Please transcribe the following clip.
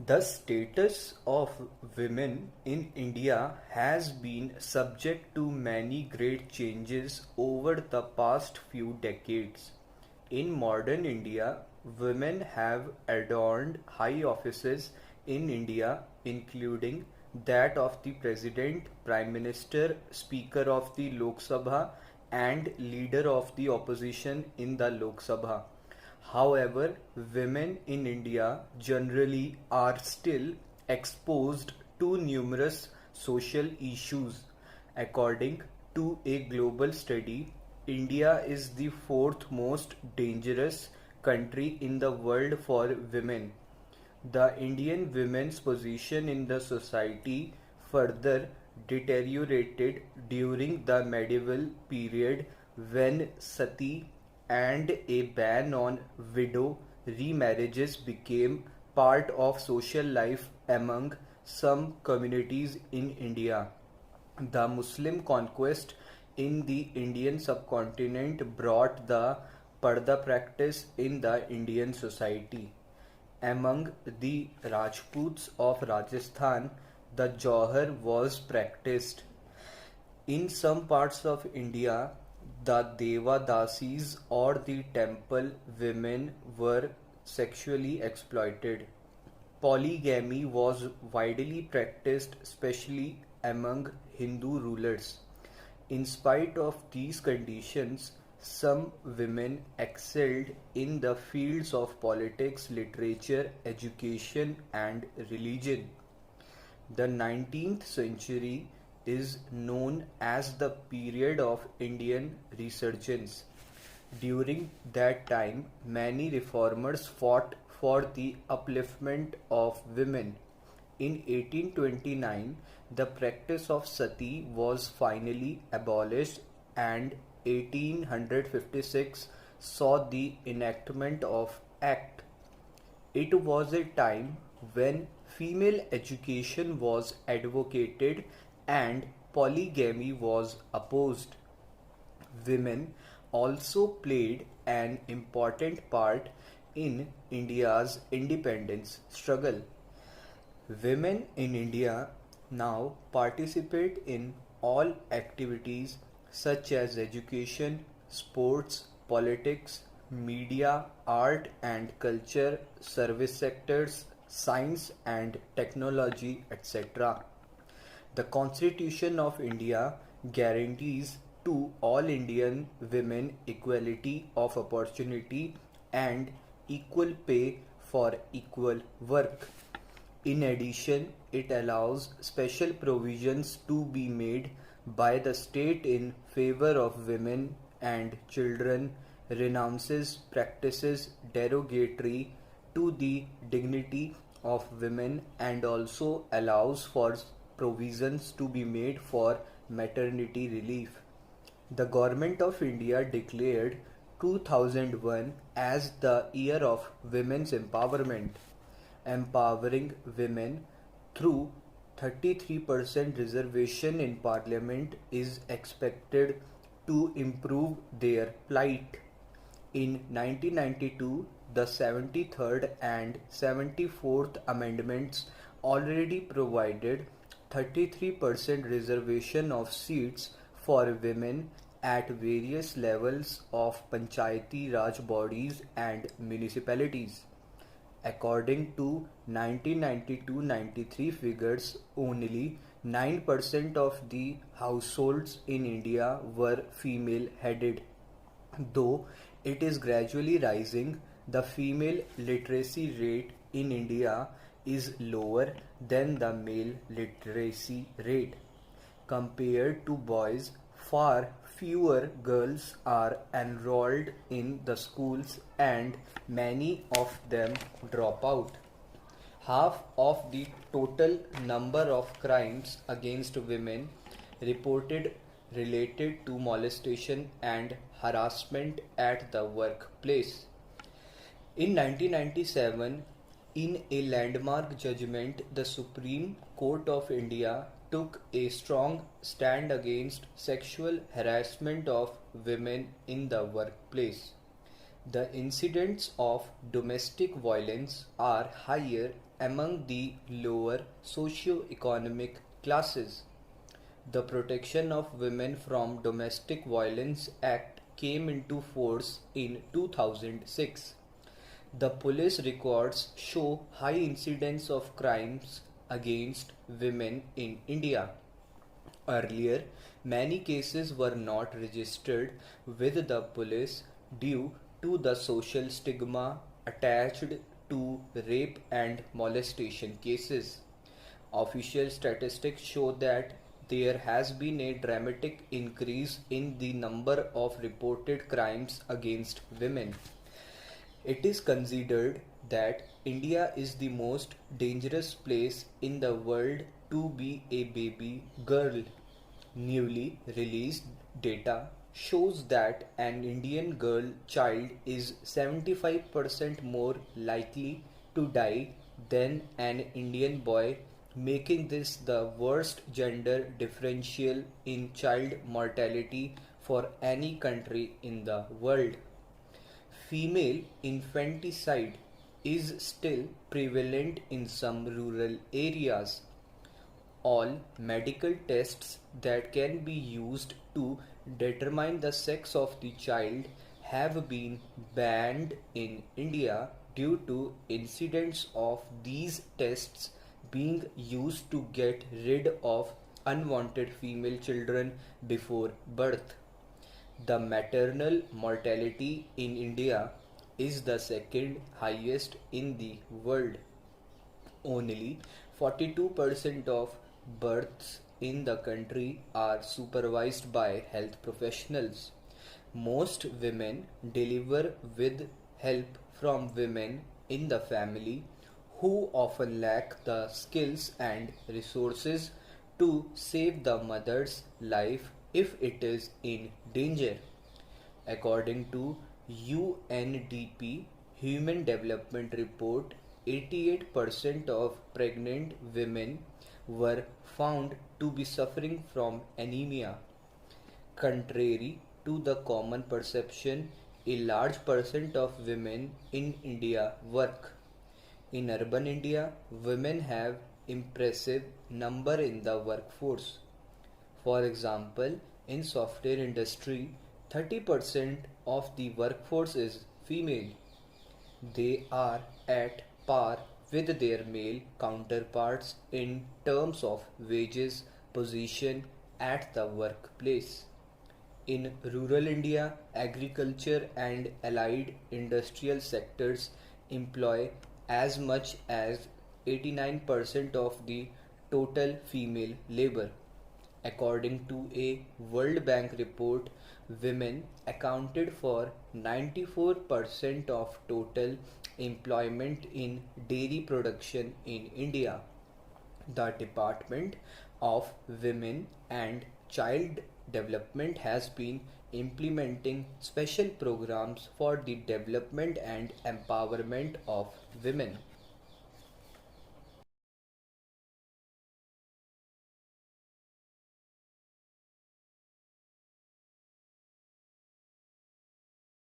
The status of women in India has been subject to many great changes over the past few decades. In modern India, women have adorned high offices in India, including that of the President, Prime Minister, Speaker of the Lok Sabha, and Leader of the Opposition in the Lok Sabha. However, women in India generally are still exposed to numerous social issues. According to a global study, India is the fourth most dangerous country in the world for women. The Indian women's position in the society further deteriorated during the medieval period when sati and a ban on widow remarriages became part of social life among some communities in India. The Muslim conquest in the Indian subcontinent brought the Parda practice in the Indian society. Among the Rajputs of Rajasthan, the Johar was practiced. In some parts of India, the Devadasis or the temple women were sexually exploited. Polygamy was widely practiced, especially among Hindu rulers. In spite of these conditions, some women excelled in the fields of politics, literature, education, and religion. The 19th century is known as the period of Indian resurgence. During that time, many reformers fought for the upliftment of women. In 1829, the practice of sati was finally abolished, and 1856 saw the enactment of Act. It was a time when female education was advocated and polygamy was opposed. Women also played an important part in India's independence struggle. Women in India now participate in all activities such as education, sports, politics, media, art and culture, service sectors, science and technology, etc. The Constitution of India guarantees to all Indian women equality of opportunity and equal pay for equal work. In addition, it allows special provisions to be made by the state in favor of women and children, renounces practices derogatory to the dignity of women, and also allows for provisions to be made for maternity relief. The Government of India declared 2001 as the year of women's empowerment. Empowering women through 33% reservation in parliament is expected to improve their plight. In 1992, the 73rd and 74th amendments already provided 33% reservation of seats for women at various levels of Panchayati Raj bodies and municipalities. According to 1992-93 figures, only 9% of the households in India were female headed. Though it is gradually rising, the female literacy rate in India is lower than the male literacy rate. Compared to boys, far fewer girls are enrolled in the schools and many of them drop out. Half of the total number of crimes against women reported related to molestation and harassment at the workplace. In 1997, in a landmark judgment, the Supreme Court of India took a strong stand against sexual harassment of women in the workplace. The incidents of domestic violence are higher among the lower socio-economic classes. The Protection of Women from Domestic Violence Act came into force in 2006. The police records show high incidence of crimes against women in India. Earlier, many cases were not registered with the police due to the social stigma attached to rape and molestation cases. Official statistics show that there has been a dramatic increase in the number of reported crimes against women. It is considered that India is the most dangerous place in the world to be a baby girl. Newly released data shows that an Indian girl child is 75% more likely to die than an Indian boy, making this the worst gender differential in child mortality for any country in the world. Female infanticide is still prevalent in some rural areas. All medical tests that can be used to determine the sex of the child have been banned in India due to incidents of these tests being used to get rid of unwanted female children before birth. The maternal mortality in India is the second highest in the world. Only 42% of births in the country are supervised by health professionals. Most women deliver with help from women in the family who often lack the skills and resources to save the mother's life if it is in danger. According to UNDP Human Development Report, 88% of pregnant women were found to be suffering from anemia. Contrary to the common perception, a large percent of women in India work. In urban India, women have impressive number in the workforce. For example, in software industry, 30% of the workforce is female. They are at par with their male counterparts in terms of wages, position at the workplace. In rural India, agriculture and allied industrial sectors employ as much as 89% of the total female labor. According to a World Bank report, women accounted for 94% of total employment in dairy production in India. The Department of Women and Child Development has been implementing special programs for the development and empowerment of women.